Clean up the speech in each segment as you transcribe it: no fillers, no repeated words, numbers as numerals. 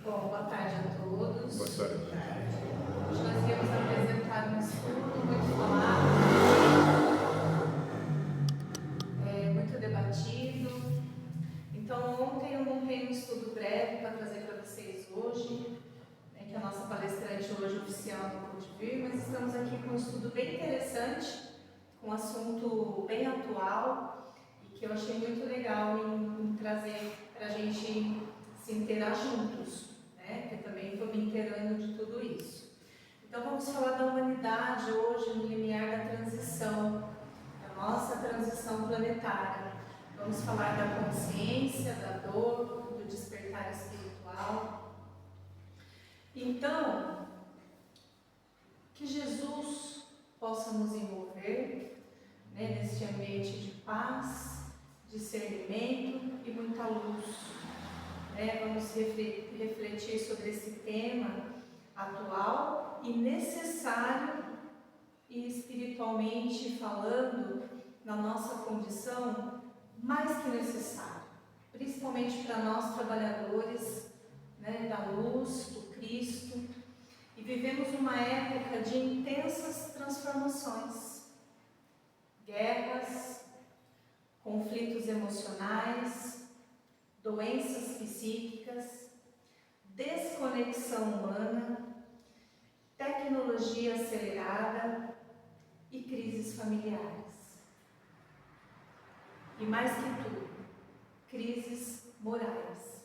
Bom, boa tarde a todos. Boa tarde. Hoje nós viemos apresentar um estudo muito falado, muito debatido. Então, ontem eu montei um estudo breve para trazer para vocês hoje, que a nossa palestrante hoje oficial não pôde vir, mas estamos aqui com um estudo bem interessante, com um assunto bem atual e que eu achei muito legal em trazer para a gente se inteirar juntos, porque também estou me inteirando de tudo isso. Então vamos falar da humanidade hoje no limiar da transição, da nossa transição planetária. Vamos falar da consciência, da dor, do despertar espiritual. Então, que Jesus possa nos envolver nesse ambiente de paz, discernimento e muita luz. Vamos refletir sobre esse tema atual e necessário, e espiritualmente falando, na nossa condição, mais que necessário, principalmente para nós trabalhadores da luz, do Cristo, e vivemos uma época de intensas transformações, guerras, conflitos emocionais, doenças psíquicas, desconexão humana, tecnologia acelerada e crises familiares. E mais que tudo, crises morais.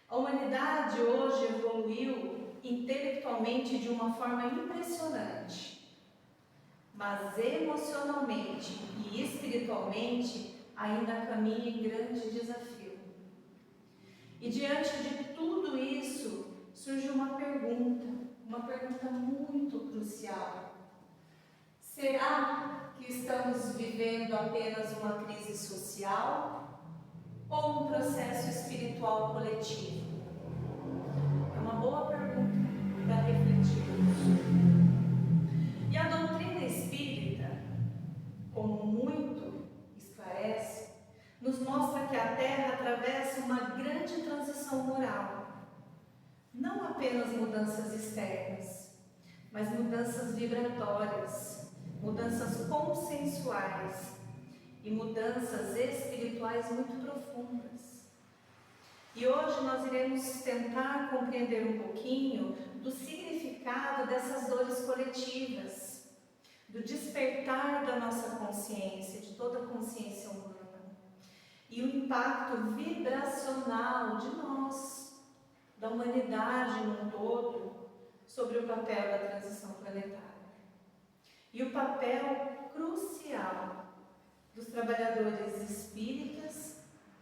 A humanidade hoje evoluiu intelectualmente de uma forma impressionante, mas emocionalmente e espiritualmente ainda caminha em grande desafio. E diante de tudo isso, surge uma pergunta muito crucial. Será que estamos vivendo apenas uma crise social ou um processo espiritual coletivo? É uma boa pergunta para refletirmos. E a doutrina espírita, como muito esclarece, nos mostra que a Terra atravessa uma grande transição moral. Não apenas mudanças externas, mas mudanças vibratórias, mudanças consensuais e mudanças espirituais muito profundas. E hoje nós iremos tentar compreender um pouquinho do significado dessas dores coletivas, do despertar da nossa consciência, de toda a consciência humana, e o impacto vibracional de nós, da humanidade no todo, sobre o papel da transição planetária. E o papel crucial dos trabalhadores espíritas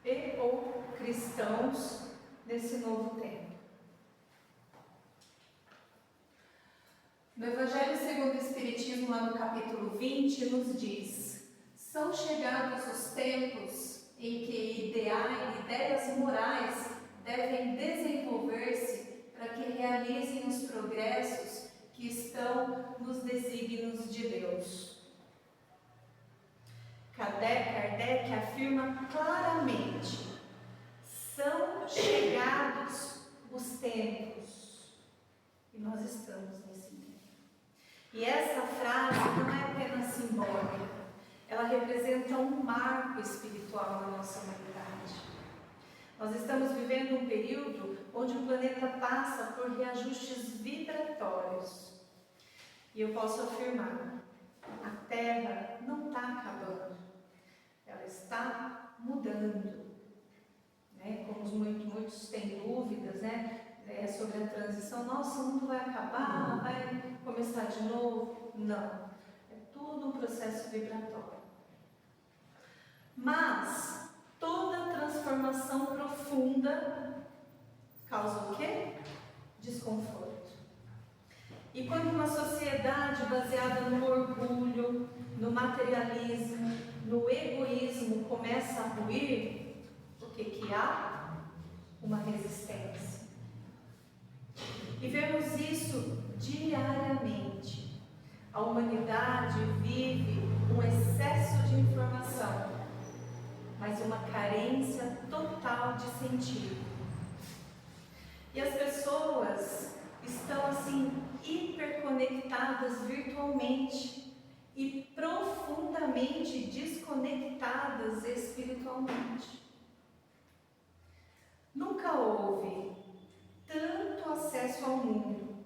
e ou cristãos nesse novo tempo. No Evangelho segundo o Espiritismo, lá no capítulo 20, nos diz: são chegados os tempos em que ideias morais devem desenvolver-se para que realizem os progressos que estão nos desígnios de Deus. Kardec afirma claramente: são chegados os tempos, e nós estamos nesse tempo. E essa frase não é apenas simbólica, ela representa um marco espiritual na nossa humanidade. Nós estamos vivendo um período onde o planeta passa por reajustes vibratórios. E eu posso afirmar, a Terra não está acabando, ela está mudando. Como muitos têm dúvidas, sobre a transição, nossa, o mundo vai acabar, vai começar de novo. Não, é tudo um processo vibratório. Mas toda transformação profunda causa o quê? Desconforto. E quando uma sociedade baseada no orgulho, no materialismo, no egoísmo começa a ruir, o que há? Uma resistência. E vemos isso diariamente. A humanidade vive um excesso de informação, mas uma carência total de sentido. E as pessoas estão assim hiperconectadas virtualmente e profundamente desconectadas espiritualmente. Nunca houve tanto acesso ao mundo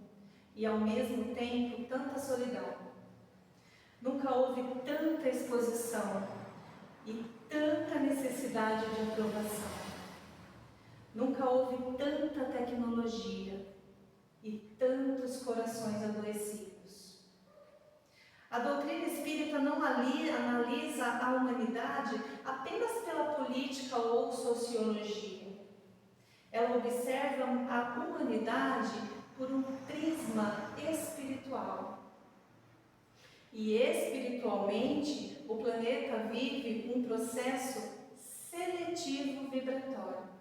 e ao mesmo tempo tanta solidão. Nunca houve tanta exposição e tanta necessidade de aprovação. Nunca houve tanta tecnologia e tantos corações adoecidos. A doutrina espírita não analisa a humanidade apenas pela política ou sociologia. Ela observa a humanidade por um prisma espiritual. E espiritualmente, o planeta vive um processo seletivo vibratório.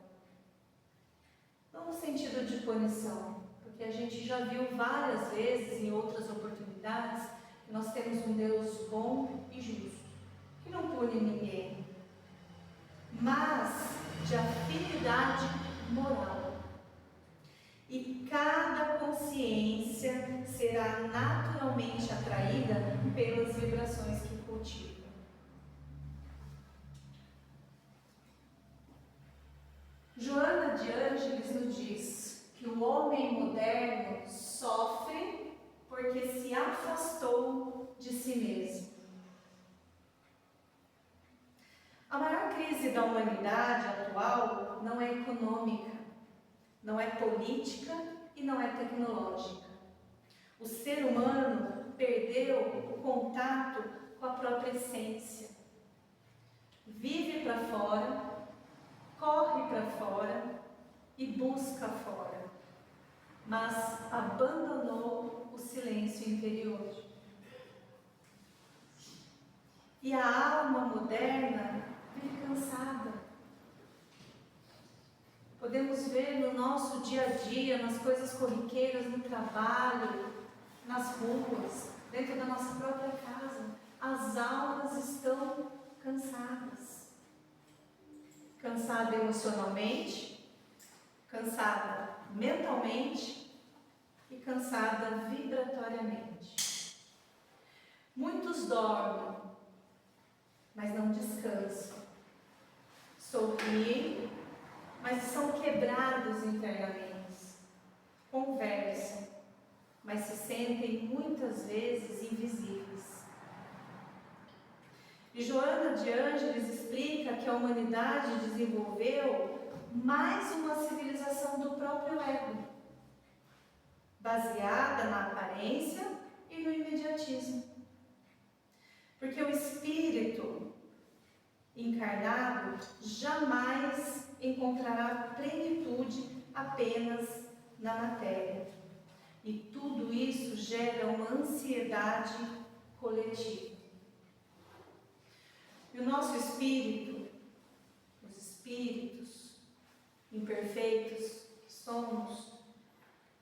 Não no sentido de punição, porque a gente já viu várias vezes em outras oportunidades que nós temos um Deus bom e justo, que não pune ninguém, mas de afinidade moral. E cada consciência será naturalmente atraída pelas vibrações que cultiva. Joana de Ângeles nos diz que o homem moderno sofre porque se afastou de si mesmo. A maior crise da humanidade atual não é econômica, não é política e não é tecnológica. O ser humano perdeu o contato com a própria essência. Vive para fora, corre para fora e busca fora, mas abandonou o silêncio interior. E a alma moderna vive cansada. Podemos ver no nosso dia a dia, nas coisas corriqueiras, no trabalho, nas ruas, dentro da nossa própria casa, as almas estão cansadas. Cansada emocionalmente, cansada mentalmente e cansada vibratoriamente. Muitos dormem, mas não descansam. Sorriem, mas são quebrados internamente. Conversam, mas se sentem muitas vezes invisíveis. E Joana de Ângeles explica que a humanidade desenvolveu mais uma civilização do próprio ego, baseada na aparência e no imediatismo. Porque o espírito encarnado jamais encontrará plenitude apenas na matéria. E tudo isso gera uma ansiedade coletiva. E o nosso espírito, os espíritos imperfeitos que somos,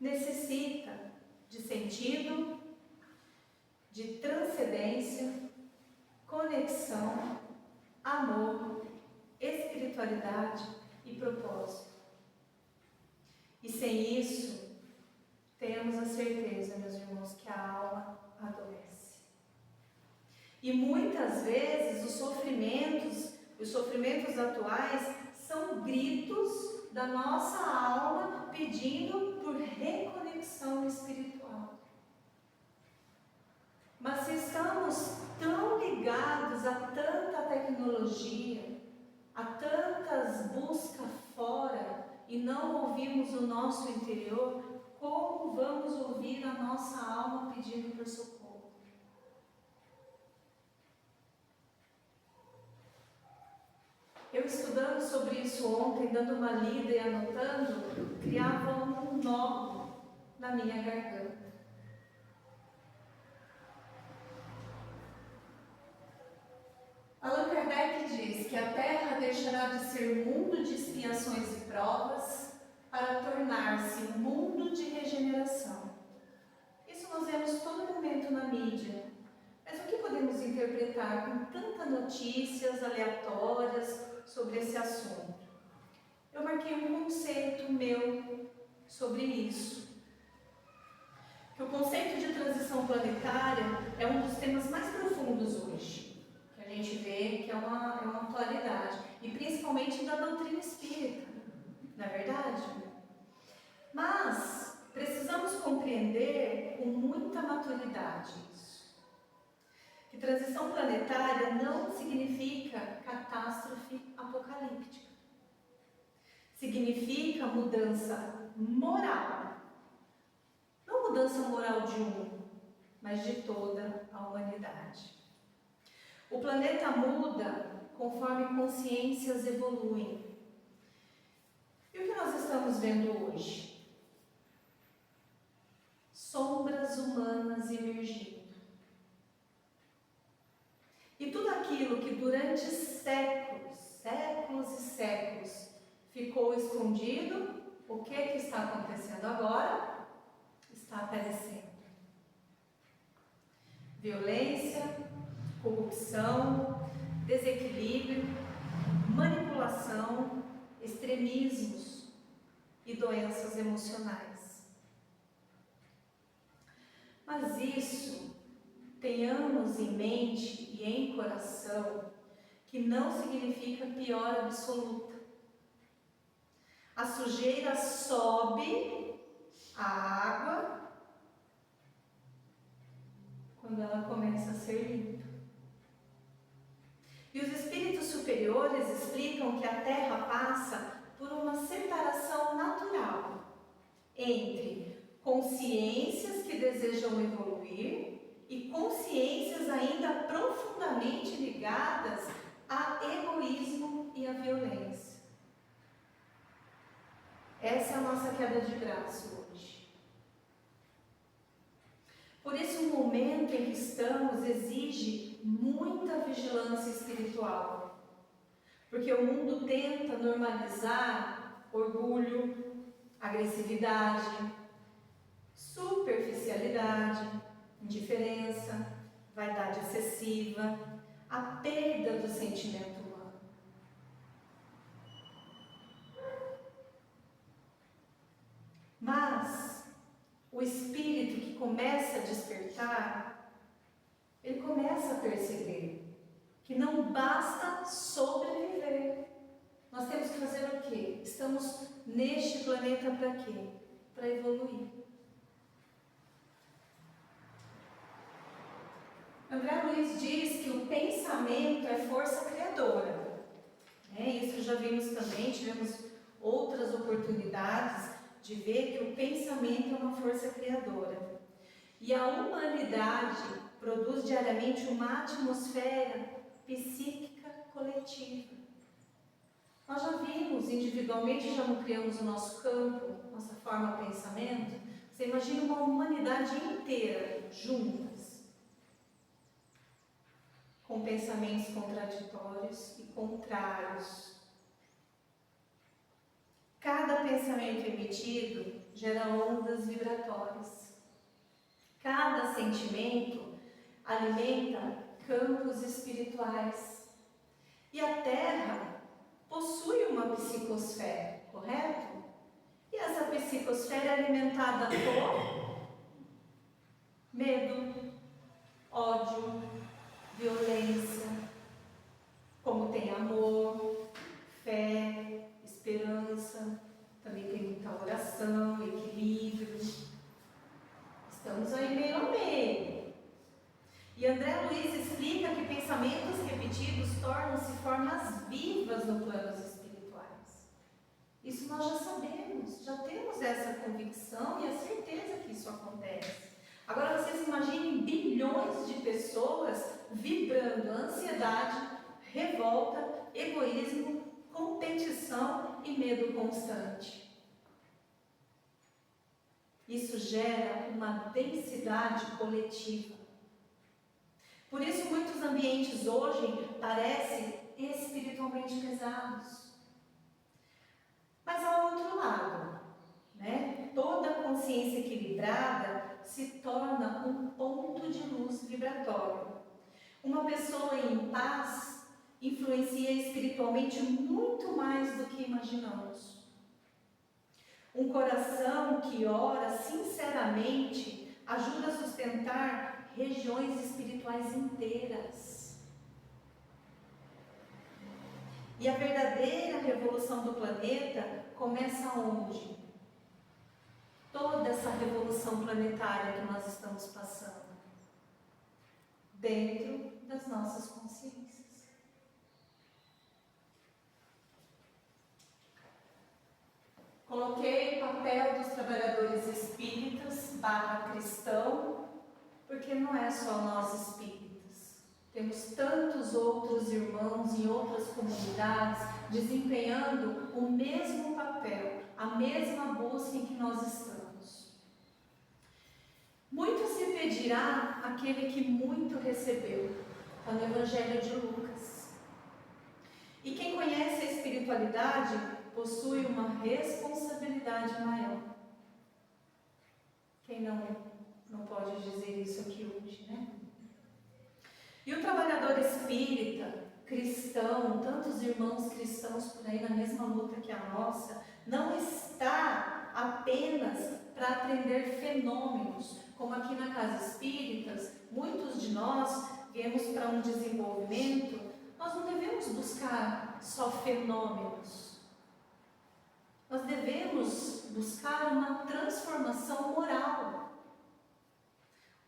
necessita de sentido, de transcendência, conexão, amor, espiritualidade e propósito. E sem isso, temos a certeza, meus irmãos, que a alma adoece. E muitas vezes os sofrimentos atuais são gritos da nossa alma pedindo por reconexão espiritual. Mas se estamos tão ligados a tanta tecnologia, a tantas buscas fora e não ouvimos o nosso interior, como vamos ouvir a nossa alma pedindo por socorro? Eu estudando sobre isso ontem, dando uma lida e anotando, criava um nó na minha garganta. Allan Kardec diz que a Terra deixará de ser mundo de expiações e provas para tornar-se mundo de regeneração. Isso nós vemos todo momento na mídia. Mas o que podemos interpretar com tantas notícias aleatórias sobre esse assunto? Eu marquei um conceito meu sobre isso. Que o conceito de transição planetária é um dos temas mais profundos hoje, que a gente vê que é uma atualidade, e principalmente da doutrina espírita, não é verdade? Mas precisamos compreender com muita maturidade isso. Que transição planetária não significa catástrofe apocalíptica. Significa mudança moral. Não mudança moral de um, mas de toda a humanidade. O planeta muda conforme consciências evoluem. E o que nós estamos vendo hoje? Sombras humanas emergindo. E tudo aquilo que durante séculos e séculos ficou escondido, o que está acontecendo agora? Está aparecendo. Violência, corrupção, desequilíbrio, manipulação, extremismos e doenças emocionais. Mas isso, tenhamos em mente e em coração, que não significa pior absoluta. A sujeira sobe, a água, quando ela começa a ser limpa. E os espíritos superiores explicam que a Terra passa por uma separação natural entre consciências que desejam evoluir e consciências ainda profundamente ligadas a egoísmo e a violência. Essa é a nossa queda de braço hoje. Por isso, o momento em que estamos exige muita vigilância espiritual. Porque o mundo tenta normalizar orgulho, agressividade, superficialidade, indiferença, vaidade excessiva, a perda do sentimento humano. Mas o espírito que começa a despertar, ele começa a perceber que não basta sobreviver. Nós temos que fazer o quê? Estamos neste planeta para quê? Para evoluir. André Luiz diz que o pensamento é força criadora. Isso já vimos também, tivemos outras oportunidades de ver que o pensamento é uma força criadora. E a humanidade produz diariamente uma atmosfera psíquica coletiva. Nós já vimos individualmente, já não criamos o nosso campo, nossa forma de pensamento. Você imagina uma humanidade inteira juntas, com pensamentos contraditórios e contrários. Cada pensamento emitido gera ondas vibratórias. Cada sentimento alimenta campos espirituais. E a Terra possui uma psicosfera, correto? E essa psicosfera é alimentada por medo, ódio, violência, como tem amor, fé, esperança, também tem muita oração, equilíbrio. Estamos aí meio a meio. E André Luiz explica que pensamentos repetidos tornam-se formas vivas no plano espirituais. Isso nós já sabemos, já temos essa convicção e a certeza que isso acontece. Agora vocês imaginem bilhões de pessoas vibrando ansiedade, revolta, egoísmo, competição e medo constante. Isso gera uma densidade coletiva. Por isso muitos ambientes hoje parecem espiritualmente pesados. Mas há outro lado, Toda consciência equilibrada se torna um ponto de luz vibratório. Uma pessoa em paz influencia espiritualmente muito mais do que imaginamos. Um coração que ora sinceramente ajuda a sustentar regiões espirituais inteiras. E a verdadeira revolução do planeta começa onde? Toda essa revolução planetária que nós estamos passando, dentro das nossas consciências. Coloquei o papel dos trabalhadores espíritas / cristão, porque não é só nós espíritas. Temos tantos outros irmãos em outras comunidades desempenhando o mesmo papel, a mesma busca em que nós estamos. Muito se pedirá àquele que muito recebeu, está no Evangelho de Lucas. E quem conhece a espiritualidade possui uma responsabilidade maior. Quem não pode dizer isso aqui hoje, né? E o trabalhador espírita, cristão, tantos irmãos cristãos por aí na mesma luta que a nossa, não está apenas para aprender fenômenos, como aqui na Casa Espíritas, muitos de nós viemos para um desenvolvimento. Nós não devemos buscar só fenômenos. Nós devemos buscar uma transformação moral.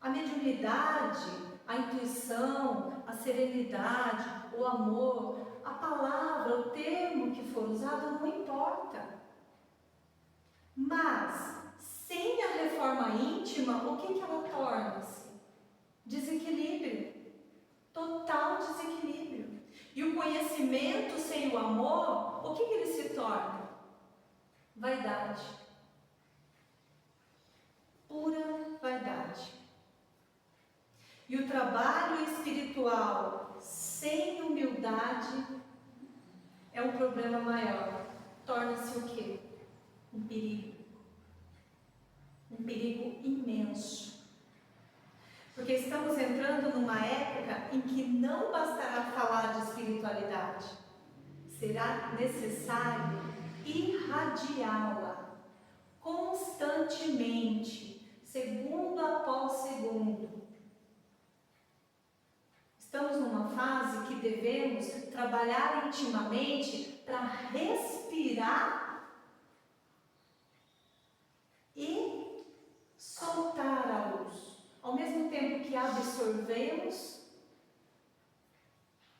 A mediunidade, a intuição, a serenidade, o amor, a palavra, o termo que for usado não importa. Mas, sem a reforma íntima, o que ela torna-se? Desequilíbrio. Total desequilíbrio. E o conhecimento sem o amor, o que ele se torna? Vaidade. Pura vaidade. E o trabalho espiritual sem humildade é um problema maior. Torna-se o quê? Um perigo. Um perigo imenso. Porque estamos entrando numa época em que não bastará falar de espiritualidade. Será necessário irradiá-la constantemente, segundo após segundo. Estamos numa fase que devemos trabalhar intimamente para respirar e soltar a luz. Ao mesmo tempo que absorvemos,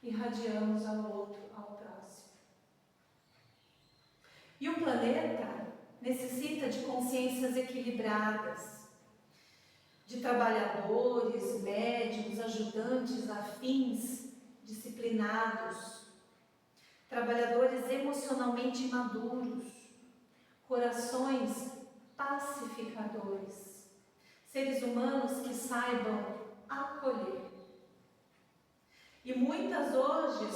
irradiamos ao outro, ao próximo. E o planeta necessita de consciências equilibradas, de trabalhadores, médiuns, ajudantes, afins, disciplinados, trabalhadores emocionalmente maduros, corações pacificadores, seres humanos que saibam acolher. E muitas hoje,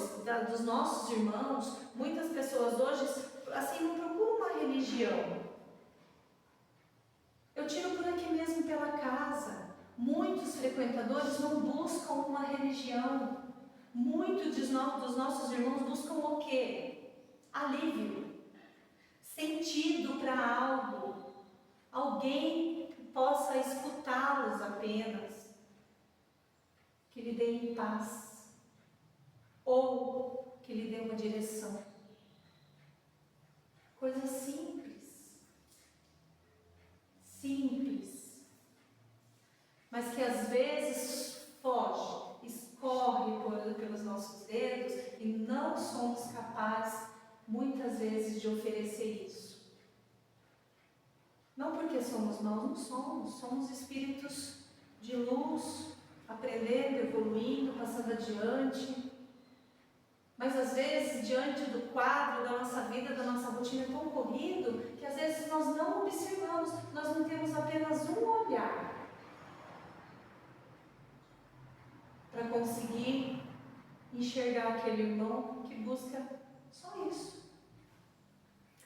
dos nossos irmãos, muitas pessoas hoje, assim, não procuram uma religião. Eu tiro por aqui mesmo pela casa. Muitos frequentadores não buscam uma religião. Muitos dos nossos irmãos buscam o quê? Alívio. Sentido para algo. Alguém que possa escutá-los apenas. Que lhe dê paz. Ou que lhe dê uma direção. Coisa simples. Simples, mas que às vezes foge, escorre pelos nossos dedos e não somos capazes, muitas vezes, de oferecer isso. Não porque somos maus, não somos espíritos de luz, aprendendo, evoluindo, passando adiante. Mas às vezes, diante do quadro da nossa vida, da nossa rotina tão corrido, que às vezes nós não observamos, nós não temos apenas um olhar para conseguir enxergar aquele irmão que busca só isso.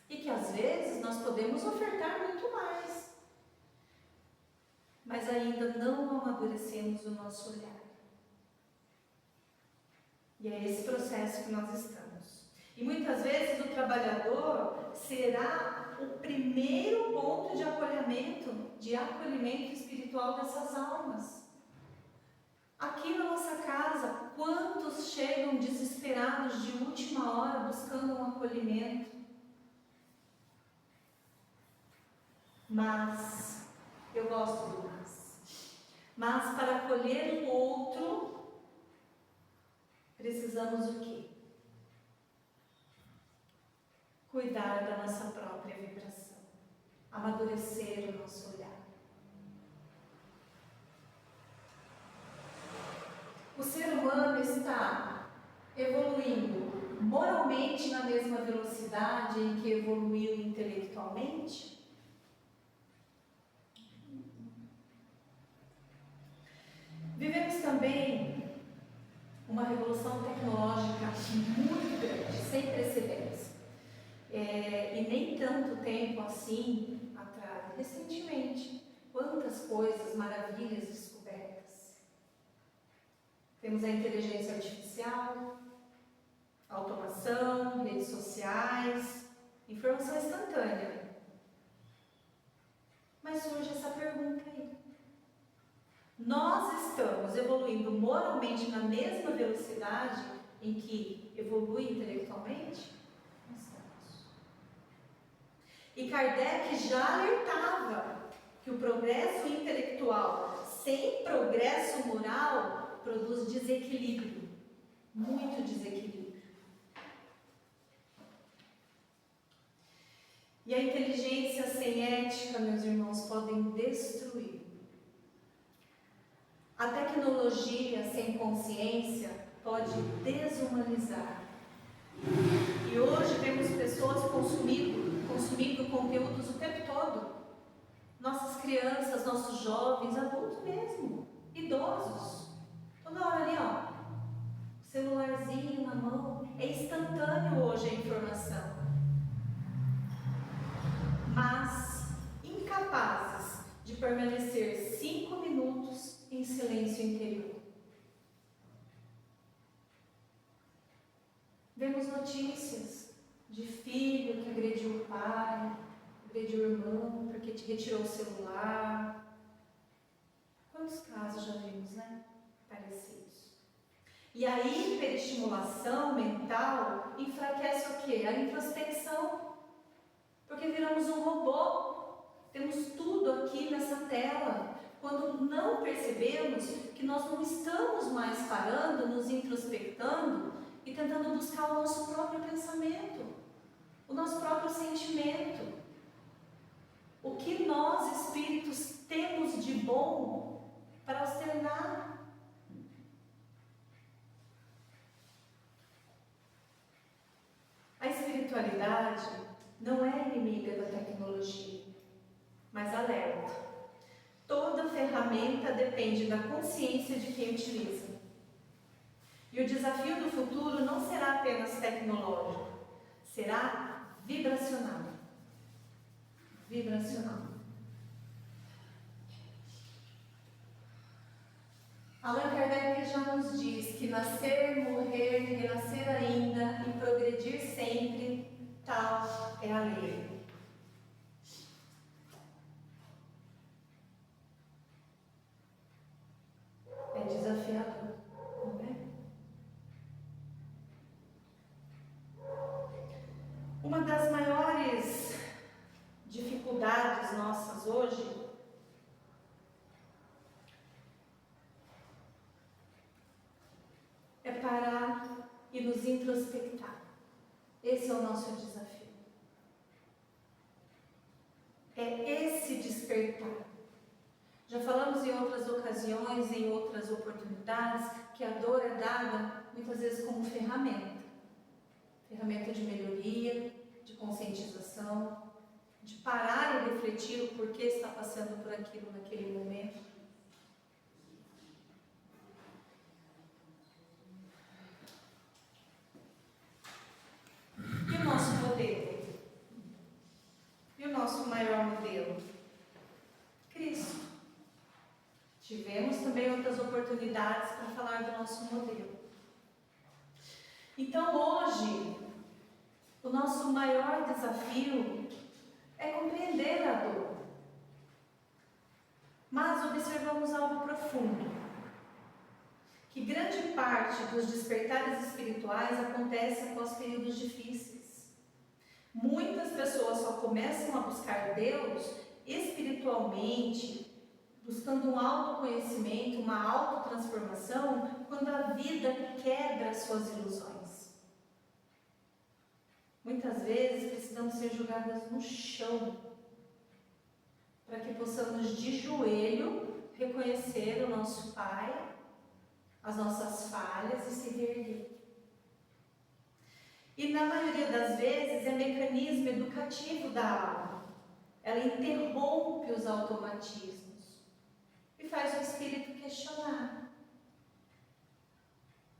E que às vezes nós podemos ofertar muito mais, mas ainda não amadurecemos o nosso olhar. E é esse processo que nós estamos. E muitas vezes o trabalhador será o primeiro ponto de acolhimento espiritual dessas almas. Aqui na nossa casa, quantos chegam desesperados de última hora buscando um acolhimento? Mas, eu gosto do mas para acolher o outro, precisamos o quê? Cuidar da nossa própria vibração, amadurecer o nosso olhar. O ser humano está evoluindo moralmente na mesma velocidade em que evoluiu intelectualmente? Vivemos também uma revolução tecnológica muito grande, sem precedentes. E nem tanto tempo assim atrás, recentemente, quantas coisas, maravilhas descobertas. Temos a inteligência artificial, automação, redes sociais, informação instantânea. Mas surge essa pergunta aí. Nós estamos evoluindo moralmente na mesma velocidade em que evolui intelectualmente? Não estamos. E Kardec já alertava que o progresso intelectual sem progresso moral produz desequilíbrio, muito desequilíbrio. E a inteligência sem ética, meus irmãos, podem destruir. A tecnologia sem consciência pode desumanizar. E hoje vemos pessoas consumindo conteúdos o tempo todo. Nossas crianças, nossos jovens, adultos mesmo, idosos. Toda hora ali, ó, celularzinho na mão. É instantâneo hoje a informação. Mas incapazes de permanecer 5 minutos em silêncio interior. Vemos notícias de filho que agrediu o pai, agrediu o irmão porque te retirou o celular. Quantos casos já vimos, né? Parecidos. E a hiperestimulação mental enfraquece o quê? A introspecção. Porque viramos um robô. Temos tudo aqui nessa tela. Quando não percebemos que nós não estamos mais parando, nos introspectando e tentando buscar o nosso próprio pensamento, o nosso próprio sentimento. O que nós, espíritos, temos de bom para externar? A espiritualidade não é inimiga da tecnologia, mas alerta. Toda ferramenta depende da consciência de quem utiliza. E o desafio do futuro não será apenas tecnológico, será vibracional. Vibracional. Allan Kardec já nos diz que nascer, morrer, renascer ainda e progredir sempre, tal é a lei. É desafiador, não é? Uma das maiores dificuldades nossas hoje é parar e nos introspectar. Esse é o nosso desafio. É esse despertar. Já falamos em outras ocasiões, em outras oportunidades, que a dor é dada muitas vezes como ferramenta. Ferramenta de melhoria, de conscientização, de parar e refletir o porquê está passando por aquilo naquele momento. E o nosso modelo? E o nosso maior modelo? Cristo. Tivemos também outras oportunidades para falar do nosso modelo. Então hoje, o nosso maior desafio é compreender a dor. profundo que grande parte dos despertares espirituais acontece após períodos difíceis. Muitas pessoas só começam a buscar Deus espiritualmente, buscando um autoconhecimento, uma autotransformação, quando a vida quebra suas ilusões. Muitas vezes precisamos ser jogadas no chão, para que possamos de joelho reconhecer o nosso Pai, as nossas falhas e se reerguer. E na maioria das vezes é mecanismo educativo da alma. Ela interrompe os automatismos e faz o espírito questionar: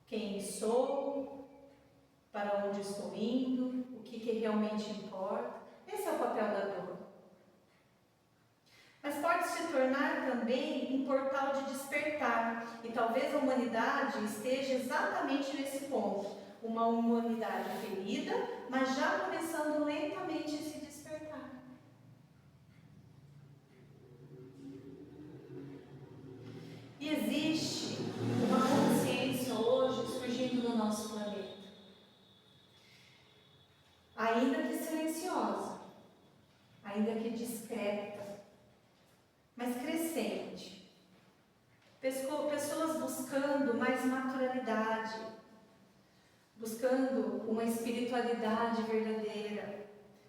quem sou? Para onde estou indo? O que realmente importa? Esse é o papel da dor. Mas pode se tornar também um portal de despertar, e talvez a humanidade esteja exatamente nesse ponto. Uma humanidade ferida, mas já começando lentamente a se despertar. E existe uma consciência hoje surgindo no nosso planeta, ainda que silenciosa, ainda que discreta, mas crescente. Pessoas buscando mais naturalidade, buscando uma espiritualidade verdadeira,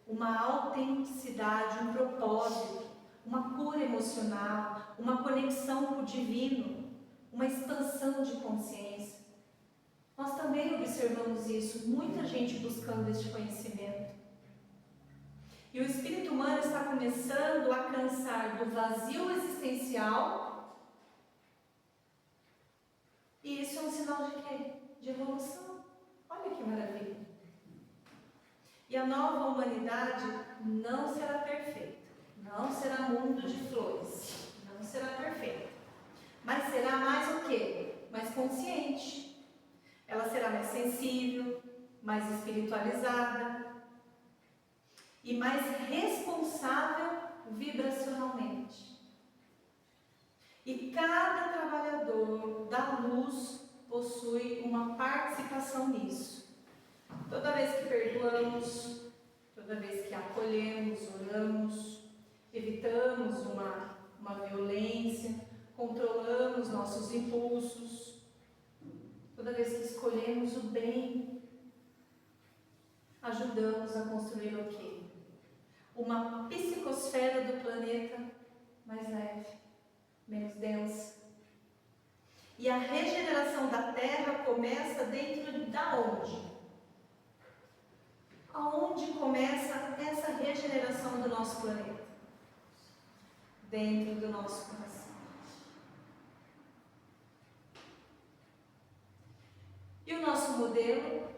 uma autenticidade, um propósito, uma cura emocional, uma conexão com o divino, uma expansão de consciência. Nós também observamos isso, muita gente buscando este conhecimento. E o espírito humano está começando a cansar do vazio existencial. E isso é um sinal de quê? De evolução. Olha que maravilha. E a nova humanidade não será perfeita. Não será mundo de flores. Não será perfeita. Mas será mais o quê? Mais consciente. Ela será mais sensível, mais espiritualizada e mais responsável vibracionalmente. E cada trabalhador da luz possui uma participação nisso. Toda vez que perdoamos, toda vez que acolhemos, oramos, evitamos uma violência, controlamos nossos impulsos, toda vez que escolhemos o bem, ajudamos a construir o quê? Uma psicosfera do planeta mais leve, menos densa. E a regeneração da Terra começa dentro da onde? Aonde começa essa regeneração do nosso planeta? Dentro do nosso coração. E o nosso modelo?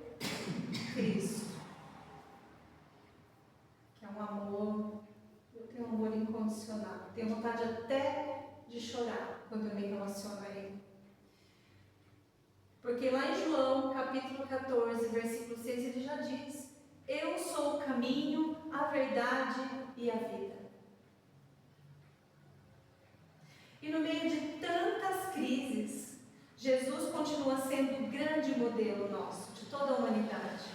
Cristo. Que é um amor, eu tenho um amor incondicional. Tenho vontade até de chorar quando eu me relaciono a Ele. Porque lá em João, capítulo 14, versículo 6, ele já diz: eu sou o caminho, a verdade e a vida. E no meio de tantas crises, Jesus continua sendo o grande modelo nosso, de toda a humanidade.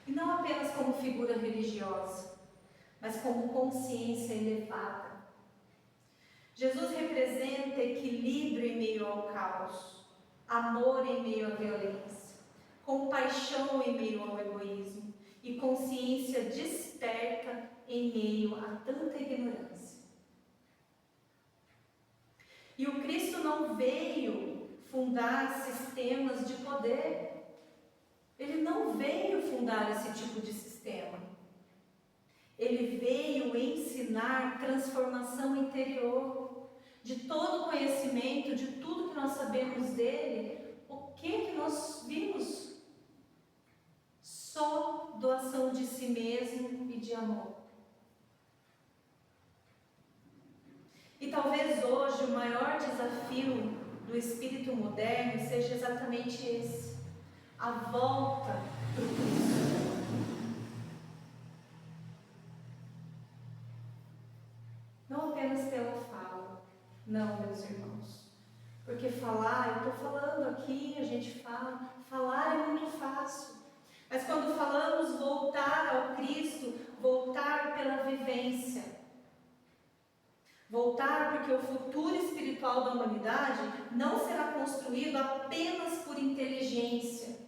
E não apenas como figura religiosa, mas como consciência elevada. Jesus representa equilíbrio em meio ao caos, amor em meio à violência, compaixão em meio ao egoísmo e consciência desperta em meio a tanta ignorância. E o Cristo não veio fundar sistemas de poder. Ele não veio fundar esse tipo de sistema. Ele veio ensinar transformação interior, de todo o conhecimento, de tudo que nós sabemos dele. O que nós vimos? Só doação de si mesmo e de amor. E talvez hoje o maior desafio do espírito moderno seja exatamente esse: a volta para o Cristo. Não apenas pela fala, não, meus irmãos, Porque falar, eu estou falando aqui, a gente fala, falar é muito fácil. Mas quando falamos voltar ao Cristo, voltar pela vivência, voltar porque o futuro espiritual da humanidade não será construído apenas por inteligência.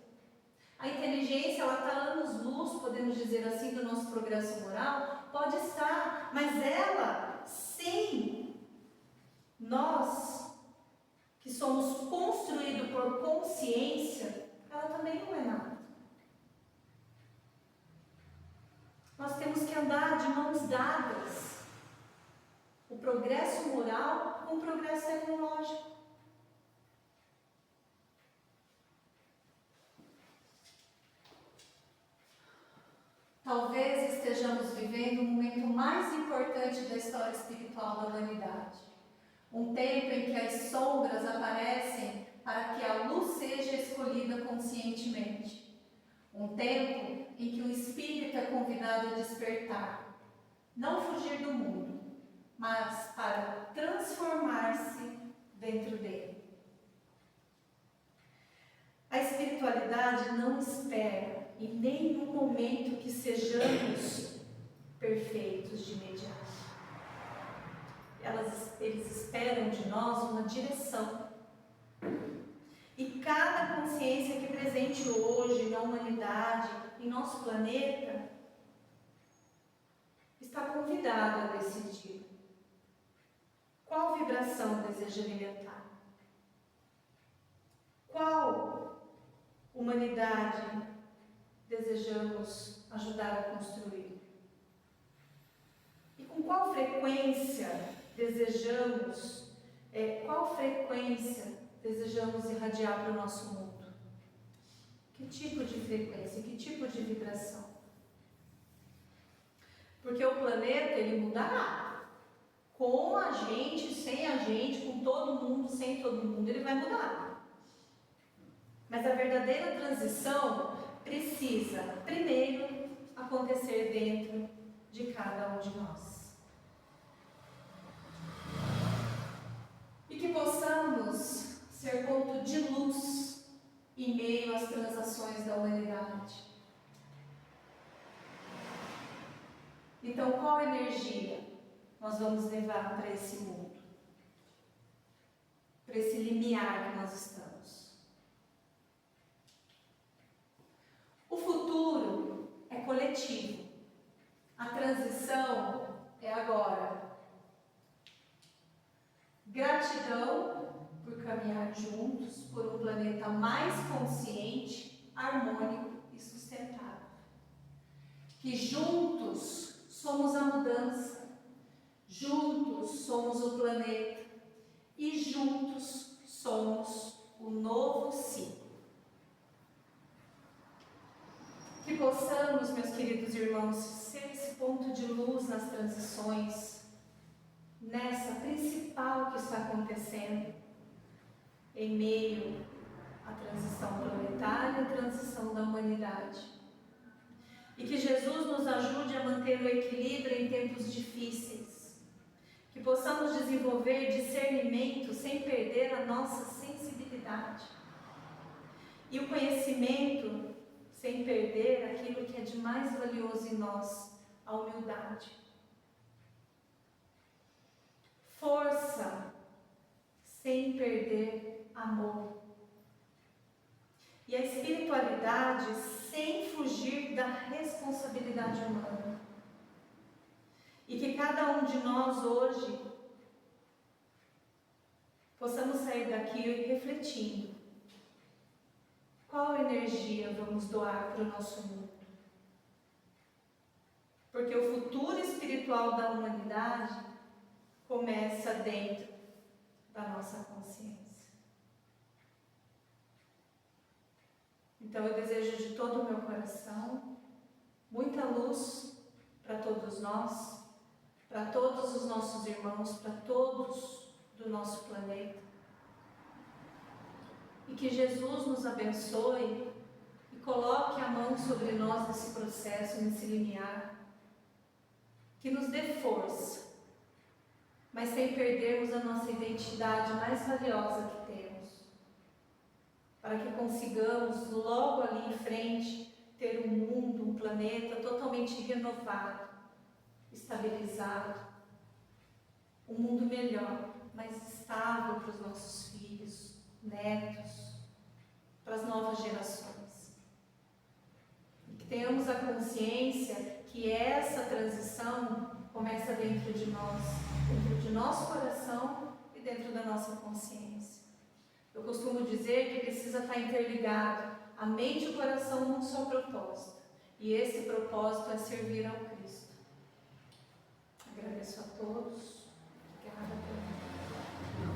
A inteligência, ela está anos-luz, podemos dizer assim, do nosso progresso moral, pode estar, mas ela, sem nós, que somos construídos por consciência, ela também não é nada. Nós temos que andar de mãos dadas. O progresso moral com o progresso tecnológico. Talvez estejamos vivendo o momento mais importante da história espiritual da humanidade. Um tempo em que as sombras aparecem para que a luz seja escolhida conscientemente. Um tempo em que o espírito é convidado a despertar, não fugir do mundo, mas para transformar-se dentro dele. A espiritualidade não espera em nenhum momento que sejamos perfeitos de imediato. Eles esperam de nós uma direção. E cada consciência que é presente hoje na humanidade, em nosso planeta, está convidada a decidir qual vibração deseja alimentar, qual humanidade desejamos ajudar a construir e com qual frequência desejamos irradiar para o nosso mundo. Que tipo de frequência, que tipo de vibração? Porque o planeta, ele mudará. Com a gente, sem a gente, com todo mundo, sem todo mundo, ele vai mudar. Mas a verdadeira transição precisa, primeiro, acontecer dentro de cada um de nós. E que possamos ser ponto de luz em meio às transações da humanidade. Então, qual energia nós vamos levar para esse mundo? Para esse limiar que nós estamos? O futuro é coletivo. A transição é agora. Gratidão por caminhar juntos por um planeta mais consciente, harmônico e sustentável. Que juntos somos a mudança, juntos somos o planeta e juntos somos o novo ciclo. Que possamos, meus queridos irmãos, ser esse ponto de luz nas transições, nessa principal que está acontecendo, em meio à transição planetária e à transição da humanidade. E que Jesus nos ajude a manter o equilíbrio em tempos difíceis. Que possamos desenvolver discernimento sem perder a nossa sensibilidade. E o conhecimento sem perder aquilo que é de mais valioso em nós, a humildade. Força sem perder amor. E a espiritualidade sem fugir da responsabilidade humana. E que cada um de nós hoje possamos sair daqui refletindo qual energia vamos doar para o nosso mundo. Porque o futuro espiritual da humanidade começa dentro da nossa consciência. Então eu desejo de todo o meu coração muita luz para todos nós, para todos os nossos irmãos, para todos do nosso planeta. E que Jesus nos abençoe e coloque a mão sobre nós nesse processo, nesse limiar. Que nos dê força, mas sem perdermos a nossa identidade mais valiosa que temos. para que consigamos logo ali em frente ter um mundo, um planeta totalmente renovado, estabilizado, um mundo melhor, mais estável para os nossos filhos, netos, para as novas gerações. E que tenhamos a consciência que essa transição começa dentro de nós, dentro de nosso coração e dentro da nossa consciência. Eu costumo dizer que precisa estar interligado a mente e o coração num só propósito. E esse propósito é servir ao Cristo. Agradeço a todos. Obrigada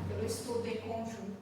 pelo estudo em conjunto.